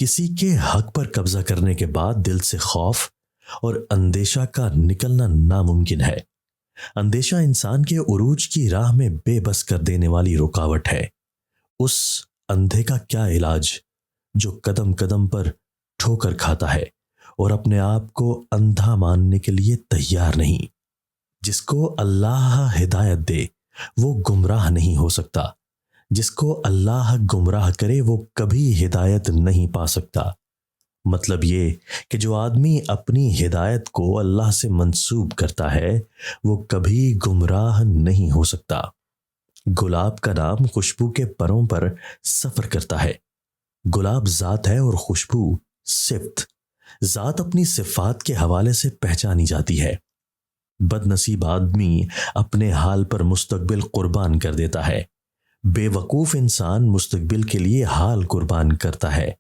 کسی کے حق پر قبضہ کرنے کے بعد دل سے خوف اور اندیشہ کا نکلنا ناممکن ہے۔ اندیشہ انسان کے عروج کی راہ میں بے بس کر دینے والی رکاوٹ ہے۔ اس اندھے کا کیا علاج جو قدم قدم پر ٹھوکر کھاتا ہے اور اپنے آپ کو اندھا ماننے کے لیے تیار نہیں۔ جس کو اللہ ہدایت دے وہ گمراہ نہیں ہو سکتا، جس کو اللہ گمراہ کرے وہ کبھی ہدایت نہیں پا سکتا۔ مطلب یہ کہ جو آدمی اپنی ہدایت کو اللہ سے منسوب کرتا ہے وہ کبھی گمراہ نہیں ہو سکتا۔ گلاب کا نام خوشبو کے پروں پر سفر کرتا ہے۔ گلاب ذات ہے اور خوشبو صفت۔ ذات اپنی صفات کے حوالے سے پہچانی جاتی ہے۔ بد نصیب آدمی اپنے حال پر مستقبل قربان کر دیتا ہے۔ بے وقوف انسان مستقبل کے لیے حال قربان کرتا ہے۔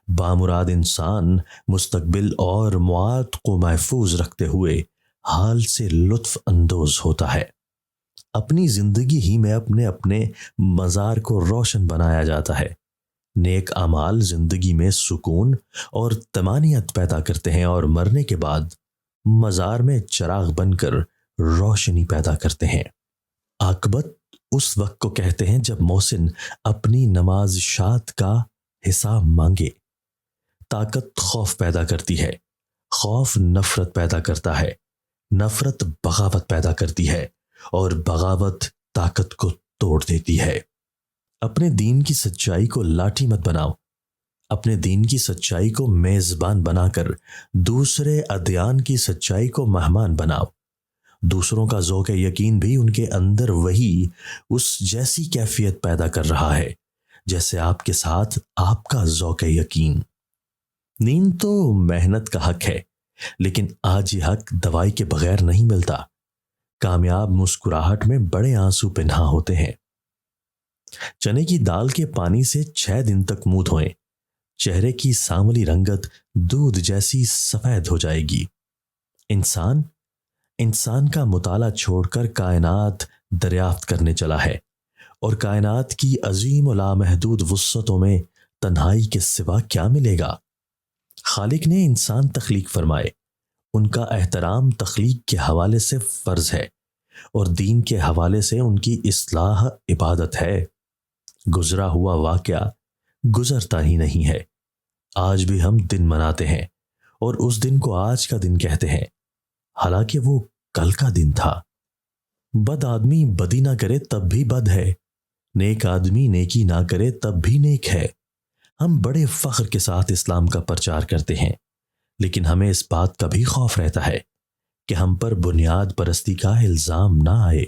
بامراد انسان مستقبل اور معاد کو محفوظ رکھتے ہوئے حال سے لطف اندوز ہوتا ہے۔ اپنی زندگی ہی میں اپنے اپنے مزار کو روشن بنایا جاتا ہے۔ نیک اعمال زندگی میں سکون اور طمانینت پیدا کرتے ہیں اور مرنے کے بعد مزار میں چراغ بن کر روشنی پیدا کرتے ہیں۔ عاقبت اس وقت کو کہتے ہیں جب محسن اپنی نماز شات کا حساب مانگے۔ طاقت خوف پیدا کرتی ہے، خوف نفرت پیدا کرتا ہے، نفرت بغاوت پیدا کرتی ہے اور بغاوت طاقت کو توڑ دیتی ہے۔ اپنے دین کی سچائی کو لاٹھی مت بناؤ، اپنے دین کی سچائی کو میزبان بنا کر دوسرے ادیان کی سچائی کو مہمان بناؤ۔ دوسروں کا ذوق یقین بھی ان کے اندر وہی اس جیسی کیفیت پیدا کر رہا ہے جیسے آپ کے ساتھ آپ کا ذوق یقین۔ نیند تو محنت کا حق ہے، لیکن آج یہ حق دوائی کے بغیر نہیں ملتا۔ کامیاب مسکراہٹ میں بڑے آنسو پنہاں ہوتے ہیں۔ چنے کی دال کے پانی سے 6 دن تک منہ دھوئیں، چہرے کی سانولی رنگت دودھ جیسی سفید ہو جائے گی۔ انسان کا مطالعہ چھوڑ کر کائنات دریافت کرنے چلا ہے، اور کائنات کی عظیم و لامحدود وسعتوں میں تنہائی کے سوا کیا ملے گا؟ خالق نے انسان تخلیق فرمائے، ان کا احترام تخلیق کے حوالے سے فرض ہے اور دین کے حوالے سے ان کی اصلاح عبادت ہے۔ گزرا ہوا واقعہ گزرتا ہی نہیں ہے۔ آج بھی ہم دن مناتے ہیں اور اس دن کو آج کا دن کہتے ہیں، حالانکہ وہ کل کا دن تھا۔ بد آدمی بدی نہ کرے تب بھی بد ہے، نیک آدمی نیکی نہ کرے تب بھی نیک ہے۔ ہم بڑے فخر کے ساتھ اسلام کا پرچار کرتے ہیں، لیکن ہمیں اس بات کا بھی خوف رہتا ہے کہ ہم پر بنیاد پرستی کا الزام نہ آئے۔